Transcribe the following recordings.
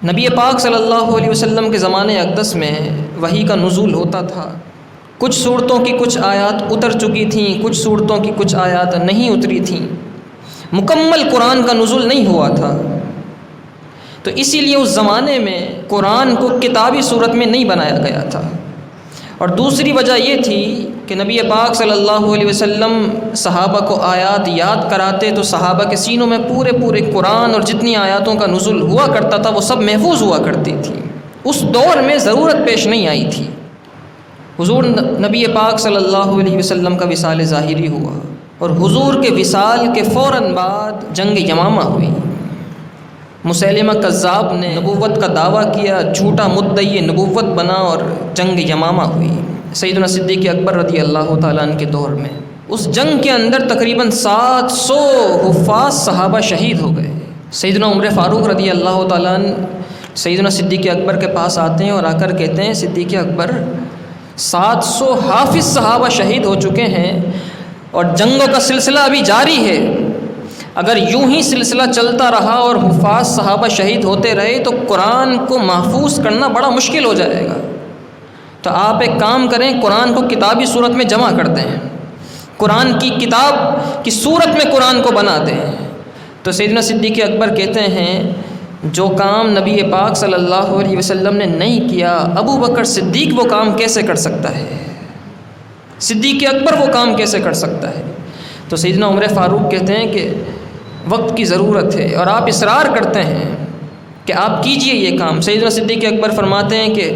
نبی پاک صلی اللہ علیہ وسلم کے زمانے اقدس میں وحی کا نزول ہوتا تھا۔ کچھ صورتوں کی کچھ آیات اتر چکی تھیں، کچھ صورتوں کی کچھ آیات نہیں اتری تھیں، مکمل قرآن کا نزول نہیں ہوا تھا۔ تو اسی لیے اس زمانے میں قرآن کو کتابی صورت میں نہیں بنایا گیا تھا۔ اور دوسری وجہ یہ تھی کہ نبی پاک صلی اللہ علیہ وسلم صحابہ کو آیات یاد کراتے تو صحابہ کے سینوں میں پورے قرآن اور جتنی آیاتوں کا نزول ہوا کرتا تھا وہ سب محفوظ ہوا کرتی تھی۔ اس دور میں ضرورت پیش نہیں آئی تھی۔ حضور نبی پاک صلی اللہ علیہ وسلم کا وصال ظاہری ہوا اور حضور کے وصال کے فوراً بعد جنگ یمامہ ہوئی۔ مسیلمہ کذاب نے نبوت کا دعویٰ کیا، جھوٹا مدعی نبوت بنا اور جنگ یمامہ ہوئی سیدنا صدیق اکبر رضی اللہ تعالیٰ عنہ کے دور میں۔ اس جنگ کے اندر تقریباً 700 حفاظ صحابہ شہید ہو گئے۔ سیدنا عمر فاروق رضی اللہ تعالیٰ عنہ سیدنا صدیق اکبر کے پاس آتے ہیں اور آ کر کہتے ہیں، صدیق اکبر 700 حافظ صحابہ شہید ہو چکے ہیں اور جنگوں کا سلسلہ ابھی جاری ہے، اگر یوں ہی سلسلہ چلتا رہا اور حفاظ صحابہ شہید ہوتے رہے تو قرآن کو محفوظ کرنا بڑا مشکل ہو جائے گا۔ تو آپ ایک کام کریں، قرآن کو کتابی صورت میں جمع کر دیں، قرآن کی کتاب کی صورت میں قرآن کو بنا دیں۔ تو سیدنا صدیق اکبر کہتے ہیں، جو کام نبی پاک صلی اللہ علیہ وسلم نے نہیں کیا، ابو بکر صدیق وہ کام کیسے کر سکتا ہے؟ صدیق اکبر وہ کام کیسے کر سکتا ہے؟ تو سیدنا عمر فاروق کہتے ہیں کہ وقت کی ضرورت ہے اور آپ اصرار کرتے ہیں کہ آپ کیجئے یہ کام۔ سیدنا صدیق اکبر فرماتے ہیں کہ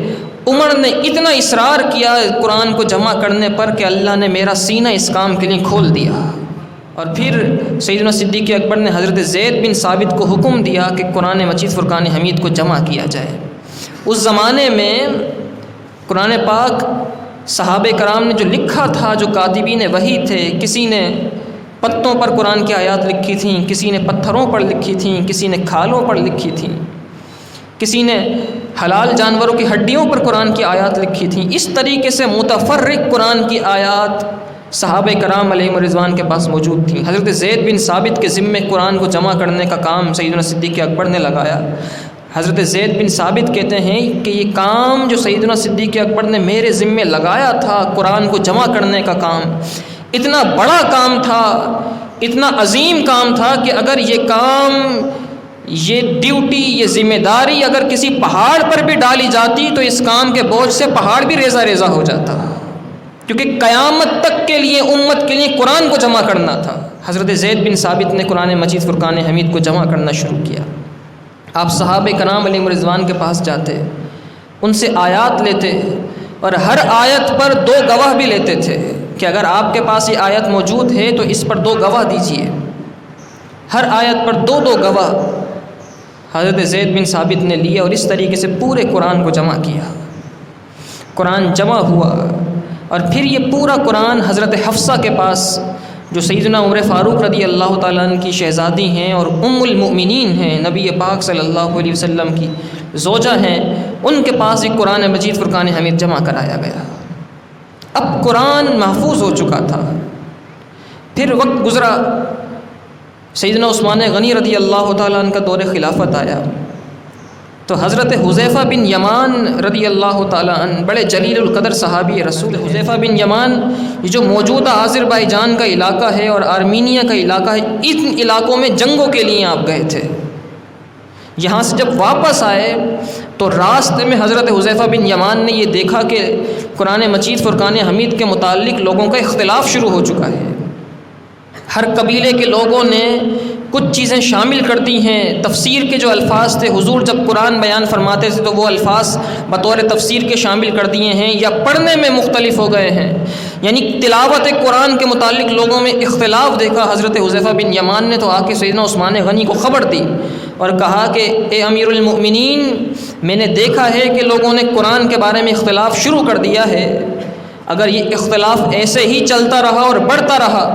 عمر نے اتنا اصرار کیا قرآن کو جمع کرنے پر کہ اللہ نے میرا سینہ اس کام کے لیے کھول دیا۔ اور پھر سیدنا صدیق اکبر نے حضرت زید بن ثابت کو حکم دیا کہ قرآن مجید فرقان حمید کو جمع کیا جائے۔ اس زمانے میں قرآن پاک صحابہ کرام نے جو لکھا تھا، جو کاتبین وحی تھے، کسی نے پتوں پر قرآن کی آیات لکھی تھیں، کسی نے پتھروں پر لکھی تھیں، کسی نے کھالوں پر لکھی تھیں، کسی نے حلال جانوروں کی ہڈیوں پر قرآن کی آیات لکھی تھیں۔ اس طریقے سے متفرق قرآن کی آیات صحابہ کرام علیہم رضوان کے پاس موجود تھیں۔ حضرت زید بن ثابت کے ذمے قرآن کو جمع کرنے کا کام سیدنا صدیق اکبر نے لگایا۔ حضرت زید بن ثابت کہتے ہیں کہ یہ کام جو سیدنا صدیق اکبر نے میرے ذمے لگایا تھا، قرآن کو جمع کرنے کا کام، اتنا بڑا کام تھا، اتنا عظیم کام تھا کہ اگر یہ کام، یہ ڈیوٹی، یہ ذمہ داری اگر کسی پہاڑ پر بھی ڈالی جاتی تو اس کام کے بوجھ سے پہاڑ بھی ریزہ ریزہ ہو جاتا، کیونکہ قیامت تک کے لیے امت کے لیے قرآن کو جمع کرنا تھا۔ حضرت زید بن ثابت نے قرآن مجید فرقان حمید کو جمع کرنا شروع کیا۔ آپ صحابہ کرام علیہم رضوان کے پاس جاتے، ان سے آیات لیتے اور ہر آیت پر 2 گواہ بھی لیتے تھے کہ اگر آپ کے پاس یہ آیت موجود ہے تو اس پر 2 گواہ دیجئے۔ ہر آیت پر 2 گواہ حضرت زید بن ثابت نے لیا اور اس طریقے سے پورے قرآن کو جمع کیا۔ قرآن جمع ہوا اور پھر یہ پورا قرآن حضرت حفصہ کے پاس، جو سیدنا عمر فاروق رضی اللہ تعالیٰ عنہ کی شہزادی ہیں اور ام المؤمنین ہیں، نبی پاک صلی اللہ علیہ وسلم کی زوجہ ہیں، ان کے پاس ایک قرآن مجید فرقان حمید جمع کرایا گیا۔ اب قرآن محفوظ ہو چکا تھا۔ پھر وقت گزرا، سیدنا عثمان غنی رضی اللہ تعالیٰ عنہ کا دور خلافت آیا تو حضرت حذیفہ بن یمان رضی اللہ تعالیٰ عنہ، بڑے جلیل القدر صحابی رسول، حذیفہ بن یمان، یہ جو موجودہ آذربائیجان کا علاقہ ہے اور آرمینیا کا علاقہ ہے، ان علاقوں میں جنگوں کے لیے آپ گئے تھے۔ یہاں سے جب واپس آئے تو راستے میں حضرت حذیفہ بن یمان نے یہ دیکھا کہ قرآن مجید فرقان حمید کے متعلق لوگوں کا اختلاف شروع ہو چکا ہے۔ ہر قبیلے کے لوگوں نے کچھ چیزیں شامل کر دی ہیں۔ تفسیر کے جو الفاظ تھے، حضور جب قرآن بیان فرماتے تھے تو وہ الفاظ بطور تفسیر کے شامل کر دیے ہیں یا پڑھنے میں مختلف ہو گئے ہیں، یعنی تلاوت قرآن کے متعلق لوگوں میں اختلاف دیکھا۔ حضرت حذیفہ بن یمان نے تو آ کے سیدنا عثمان غنی کو خبر دی اور کہا کہ اے امیر المؤمنین، میں نے دیکھا ہے کہ لوگوں نے قرآن کے بارے میں اختلاف شروع کر دیا ہے، اگر یہ اختلاف ایسے ہی چلتا رہا اور بڑھتا رہا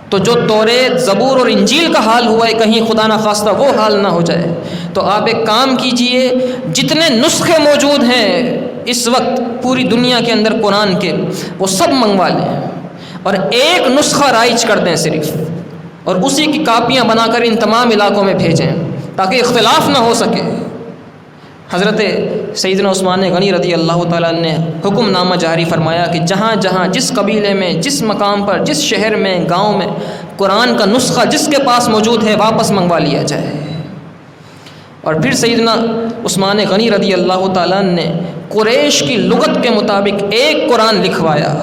تو جو توریت، زبور اور انجیل کا حال ہوا ہے، کہیں خدا نخواستہ وہ حال نہ ہو جائے۔ تو آپ ایک کام کیجئے، جتنے نسخے موجود ہیں اس وقت پوری دنیا کے اندر قرآن کے، وہ سب منگوا لیں اور ایک نسخہ رائج کر دیں صرف، اور اسی کی کاپیاں بنا کر ان تمام علاقوں میں بھیجیں تاکہ اختلاف نہ ہو سکے۔ حضرت سیدنا عثمان غنی رضی اللہ تعالیٰ نے حکم نامہ جاری فرمایا کہ جہاں جہاں جس قبیلے میں جس مقام پر جس شہر میں گاؤں میں قرآن کا نسخہ جس کے پاس موجود ہے واپس منگوا لیا جائے۔ اور پھر سیدنا عثمان غنی رضی اللہ تعالیٰ نے قریش کی لغت کے مطابق ایک قرآن لکھوایا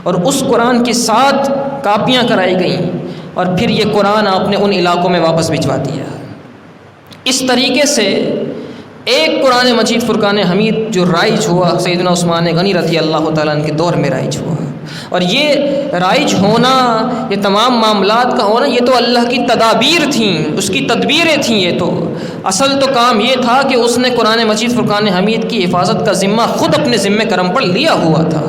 اور اس قرآن کی 7 کاپیاں کرائی گئیں، اور پھر یہ قرآن آپ نے ان علاقوں میں واپس بھجوا دیا۔ اس طریقے سے ایک قرآن مجید فرقان حمید جو رائج ہوا سیدنا عثمان غنی رضی اللہ تعالیٰ عنہ کے دور میں رائج ہوا، اور یہ رائج ہونا، یہ تمام معاملات کا ہونا، یہ تو اللہ کی تدابیر تھیں، اس کی تدبیریں تھیں۔ یہ تو اصل تو کام یہ تھا کہ اس نے قرآن مجید فرقان حمید کی حفاظت کا ذمہ خود اپنے ذمہ کرم پر لیا ہوا تھا۔